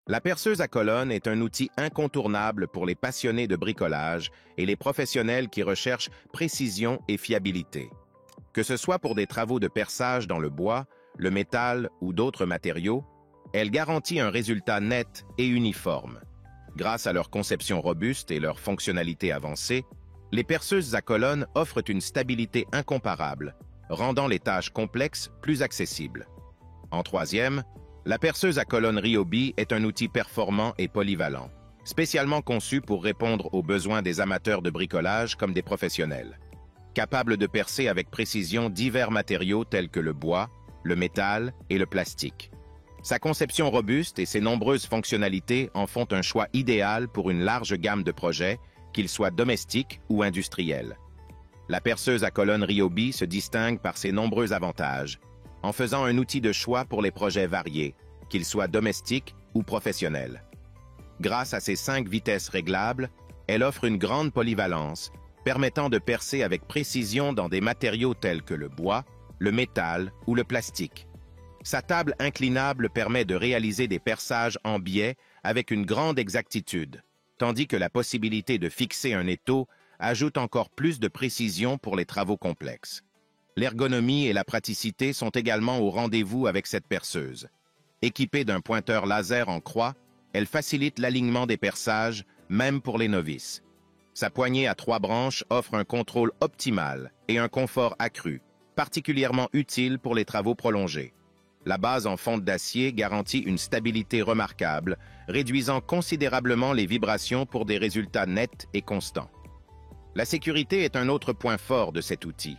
La perceuse à colonne est un outil incontournable pour les passionnés de bricolage et les professionnels qui recherchent précision et fiabilité. Que ce soit pour des travaux de perçage dans le bois, le métal ou d'autres matériaux, elle garantit un résultat net et uniforme. Grâce à leur conception robuste et leur fonctionnalité avancée, les perceuses à colonne offrent une stabilité incomparable, rendant les tâches complexes plus accessibles. En troisième, la perceuse à colonne Ryobi est un outil performant et polyvalent, spécialement conçu pour répondre aux besoins des amateurs de bricolage comme des professionnels. Capable de percer avec précision divers matériaux tels que le bois, le métal et le plastique. Sa conception robuste et ses nombreuses fonctionnalités en font un choix idéal pour une large gamme de projets, qu'ils soient domestiques ou industriels. La perceuse à colonne Ryobi se distingue par ses nombreux avantages, en faisant un outil de choix pour les projets variés, qu'ils soient domestiques ou professionnels. Grâce à ses 5 vitesses réglables, elle offre une grande polyvalence, permettant de percer avec précision dans des matériaux tels que le bois, le métal ou le plastique. Sa table inclinable permet de réaliser des perçages en biais avec une grande exactitude, tandis que la possibilité de fixer un étau ajoute encore plus de précision pour les travaux complexes. L'ergonomie et la praticité sont également au rendez-vous avec cette perceuse. Équipée d'un pointeur laser en croix, elle facilite l'alignement des perçages, même pour les novices. Sa poignée à 3 branches offre un contrôle optimal et un confort accru, particulièrement utile pour les travaux prolongés. La base en fonte d'acier garantit une stabilité remarquable, réduisant considérablement les vibrations pour des résultats nets et constants. La sécurité est un autre point fort de cet outil.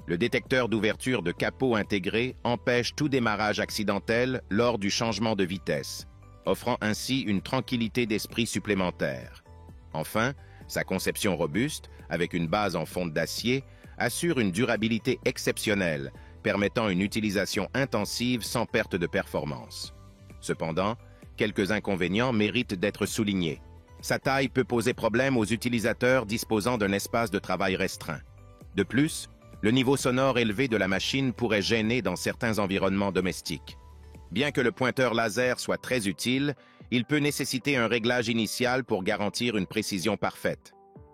Le détecteur d'ouverture de capot intégré empêche tout démarrage accidentel lors du changement de vitesse, offrant ainsi une tranquillité d'esprit supplémentaire. Enfin, sa conception robuste, avec une base en fonte d'acier, assure une durabilité exceptionnelle, permettant une utilisation intensive sans perte de performance. Cependant, quelques inconvénients méritent d'être soulignés. Sa taille peut poser problème aux utilisateurs disposant d'un espace de travail restreint. De plus, le niveau sonore élevé de la machine pourrait gêner dans certains environnements domestiques. Bien que le pointeur laser soit très utile, il peut nécessiter un réglage initial pour garantir une précision parfaite.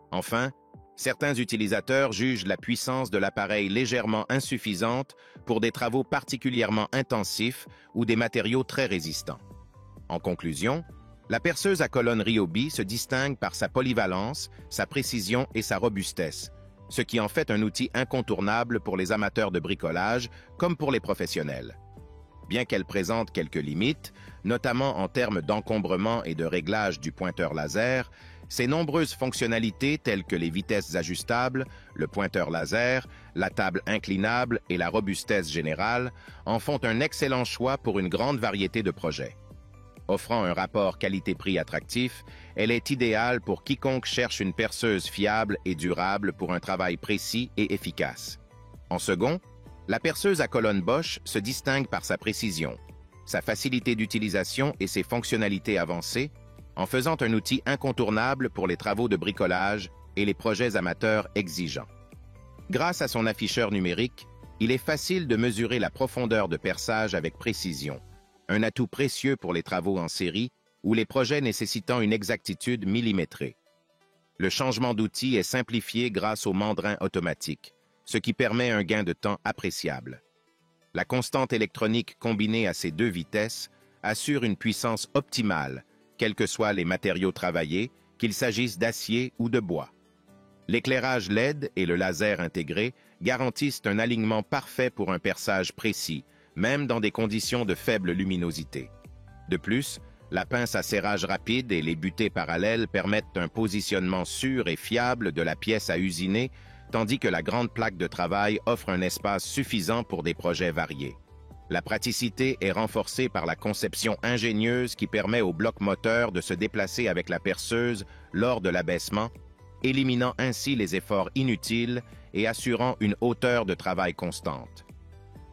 Enfin, certains utilisateurs jugent la puissance de l'appareil légèrement insuffisante pour des travaux particulièrement intensifs ou des matériaux très résistants. En conclusion, la perceuse à colonne Ryobi se distingue par sa polyvalence, sa précision et sa robustesse, ce qui en fait un outil incontournable pour les amateurs de bricolage comme pour les professionnels. Bien qu'elle présente quelques limites, notamment en termes d'encombrement et de réglage du pointeur laser, ses nombreuses fonctionnalités telles que les vitesses ajustables, le pointeur laser, la table inclinable et la robustesse générale en font un excellent choix pour une grande variété de projets. Offrant un rapport qualité-prix attractif, elle est idéale pour quiconque cherche une perceuse fiable et durable pour un travail précis et efficace. En second, la perceuse à colonne Bosch se distingue par sa précision, sa facilité d'utilisation et ses fonctionnalités avancées, en faisant un outil incontournable pour les travaux de bricolage et les projets amateurs exigeants. Grâce à son afficheur numérique, il est facile de mesurer la profondeur de perçage avec précision, un atout précieux pour les travaux en série ou les projets nécessitant une exactitude millimétrée. Le changement d'outil est simplifié grâce au mandrin automatique, ce qui permet un gain de temps appréciable. La constante électronique combinée à ces 2 vitesses assure une puissance optimale, quels que soient les matériaux travaillés, qu'il s'agisse d'acier ou de bois. L'éclairage LED et le laser intégré garantissent un alignement parfait pour un perçage précis, même dans des conditions de faible luminosité. De plus, la pince à serrage rapide et les butées parallèles permettent un positionnement sûr et fiable de la pièce à usiner, tandis que la grande plaque de travail offre un espace suffisant pour des projets variés. La praticité est renforcée par la conception ingénieuse qui permet au bloc moteur de se déplacer avec la perceuse lors de l'abaissement, éliminant ainsi les efforts inutiles et assurant une hauteur de travail constante.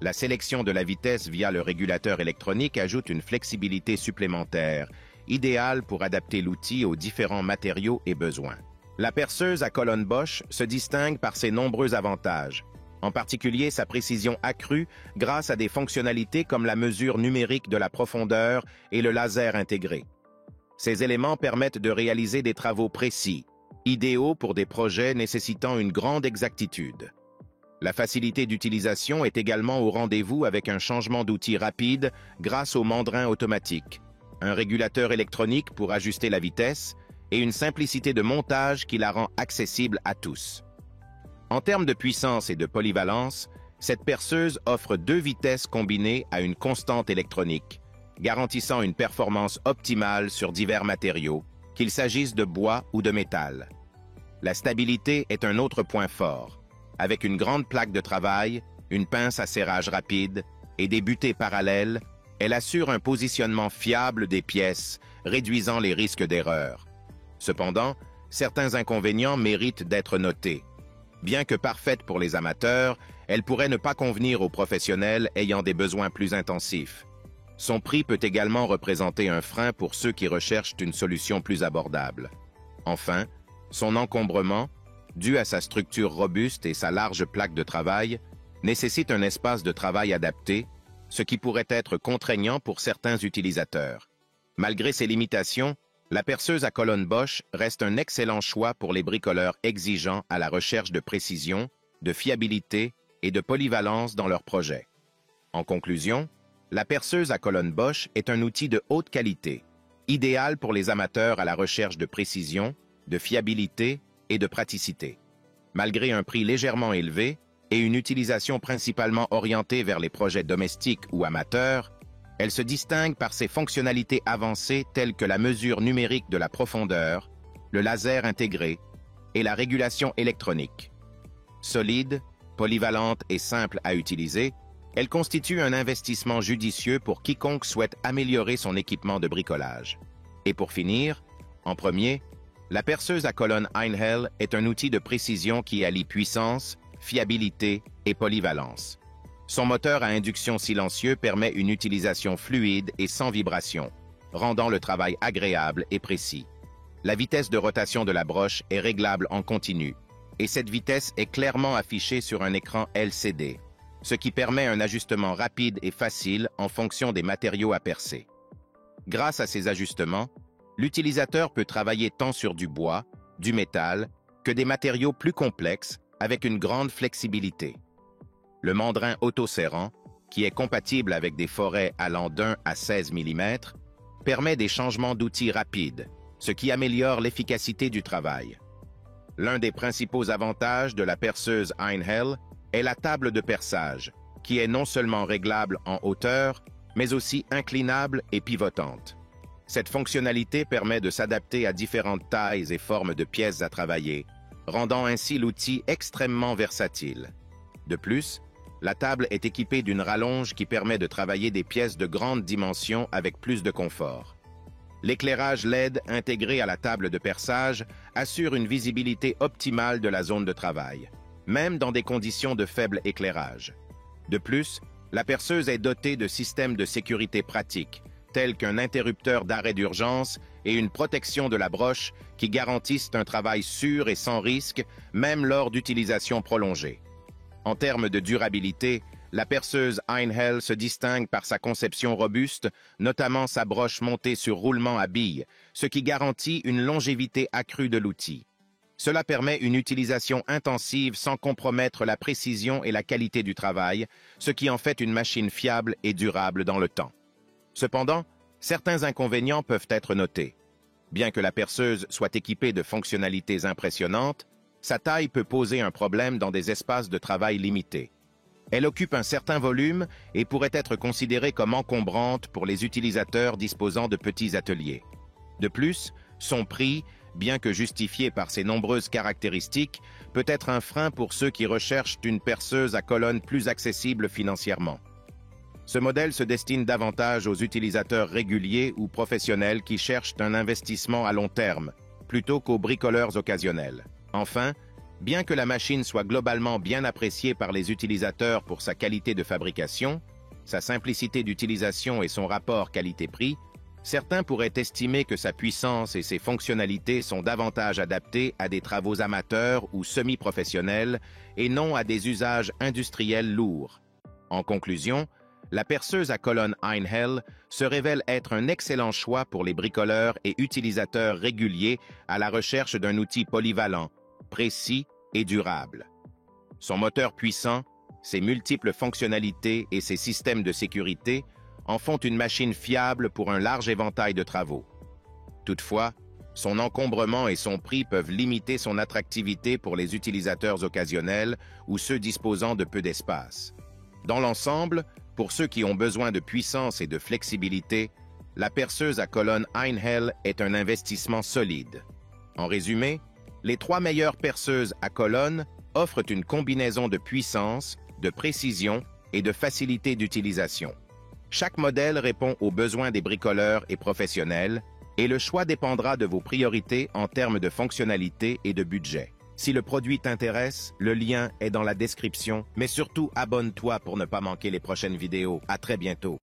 La sélection de la vitesse via le régulateur électronique ajoute une flexibilité supplémentaire, idéale pour adapter l'outil aux différents matériaux et besoins. La perceuse à colonne Bosch se distingue par ses nombreux avantages, en particulier sa précision accrue grâce à des fonctionnalités comme la mesure numérique de la profondeur et le laser intégré. Ces éléments permettent de réaliser des travaux précis, idéaux pour des projets nécessitant une grande exactitude. La facilité d'utilisation est également au rendez-vous avec un changement d'outil rapide grâce au mandrin automatique, un régulateur électronique pour ajuster la vitesse et une simplicité de montage qui la rend accessible à tous. En termes de puissance et de polyvalence, cette perceuse offre 2 vitesses combinées à une constante électronique, garantissant une performance optimale sur divers matériaux, qu'il s'agisse de bois ou de métal. La stabilité est un autre point fort. Avec une grande plaque de travail, une pince à serrage rapide et des butées parallèles, elle assure un positionnement fiable des pièces, réduisant les risques d'erreur. Cependant, certains inconvénients méritent d'être notés. Bien que parfaite pour les amateurs, elle pourrait ne pas convenir aux professionnels ayant des besoins plus intensifs. Son prix peut également représenter un frein pour ceux qui recherchent une solution plus abordable. Enfin, son encombrement, dû à sa structure robuste et sa large plaque de travail, nécessite un espace de travail adapté, ce qui pourrait être contraignant pour certains utilisateurs. Malgré ces limitations, la perceuse à colonne Bosch reste un excellent choix pour les bricoleurs exigeants à la recherche de précision, de fiabilité et de polyvalence dans leurs projets. En conclusion, la perceuse à colonne Bosch est un outil de haute qualité, idéal pour les amateurs à la recherche de précision, de fiabilité et de praticité. Malgré un prix légèrement élevé et une utilisation principalement orientée vers les projets domestiques ou amateurs, elle se distingue par ses fonctionnalités avancées telles que la mesure numérique de la profondeur, le laser intégré et la régulation électronique. Solide, polyvalente et simple à utiliser, elle constitue un investissement judicieux pour quiconque souhaite améliorer son équipement de bricolage. Et pour finir, en premier, la perceuse à colonne Einhell est un outil de précision qui allie puissance, fiabilité et polyvalence. Son moteur à induction silencieux permet une utilisation fluide et sans vibration, rendant le travail agréable et précis. La vitesse de rotation de la broche est réglable en continu, et cette vitesse est clairement affichée sur un écran LCD, ce qui permet un ajustement rapide et facile en fonction des matériaux à percer. Grâce à ces ajustements, l'utilisateur peut travailler tant sur du bois, du métal, que des matériaux plus complexes avec une grande flexibilité. Le mandrin autoserrant, qui est compatible avec des forêts allant d'1 à 16 mm, permet des changements d'outils rapides, ce qui améliore l'efficacité du travail. L'un des principaux avantages de la perceuse Einhell est la table de perçage, qui est non seulement réglable en hauteur, mais aussi inclinable et pivotante. Cette fonctionnalité permet de s'adapter à différentes tailles et formes de pièces à travailler, rendant ainsi l'outil extrêmement versatile. De plus, la table est équipée d'une rallonge qui permet de travailler des pièces de grande dimension avec plus de confort. L'éclairage LED intégré à la table de perçage assure une visibilité optimale de la zone de travail, même dans des conditions de faible éclairage. De plus, la perceuse est dotée de systèmes de sécurité pratiques, tels qu'un interrupteur d'arrêt d'urgence et une protection de la broche qui garantissent un travail sûr et sans risque, même lors d'utilisation prolongée. En termes de durabilité, la perceuse Einhell se distingue par sa conception robuste, notamment sa broche montée sur roulement à billes, ce qui garantit une longévité accrue de l'outil. Cela permet une utilisation intensive sans compromettre la précision et la qualité du travail, ce qui en fait une machine fiable et durable dans le temps. Cependant, certains inconvénients peuvent être notés. Bien que la perceuse soit équipée de fonctionnalités impressionnantes, sa taille peut poser un problème dans des espaces de travail limités. Elle occupe un certain volume et pourrait être considérée comme encombrante pour les utilisateurs disposant de petits ateliers. De plus, son prix, bien que justifié par ses nombreuses caractéristiques, peut être un frein pour ceux qui recherchent une perceuse à colonne plus accessible financièrement. Ce modèle se destine davantage aux utilisateurs réguliers ou professionnels qui cherchent un investissement à long terme, plutôt qu'aux bricoleurs occasionnels. Enfin, bien que la machine soit globalement bien appréciée par les utilisateurs pour sa qualité de fabrication, sa simplicité d'utilisation et son rapport qualité-prix, certains pourraient estimer que sa puissance et ses fonctionnalités sont davantage adaptées à des travaux amateurs ou semi-professionnels et non à des usages industriels lourds. En conclusion, la perceuse à colonne Einhell se révèle être un excellent choix pour les bricoleurs et utilisateurs réguliers à la recherche d'un outil polyvalent, précis et durable. Son moteur puissant, ses multiples fonctionnalités et ses systèmes de sécurité en font une machine fiable pour un large éventail de travaux. Toutefois, son encombrement et son prix peuvent limiter son attractivité pour les utilisateurs occasionnels ou ceux disposant de peu d'espace. Dans l'ensemble, pour ceux qui ont besoin de puissance et de flexibilité, la perceuse à colonne Einhell est un investissement solide. En résumé, les 3 meilleures perceuses à colonne offrent une combinaison de puissance, de précision et de facilité d'utilisation. Chaque modèle répond aux besoins des bricoleurs et professionnels, et le choix dépendra de vos priorités en termes de fonctionnalité et de budget. Si le produit t'intéresse, le lien est dans la description, mais surtout abonne-toi pour ne pas manquer les prochaines vidéos. À très bientôt.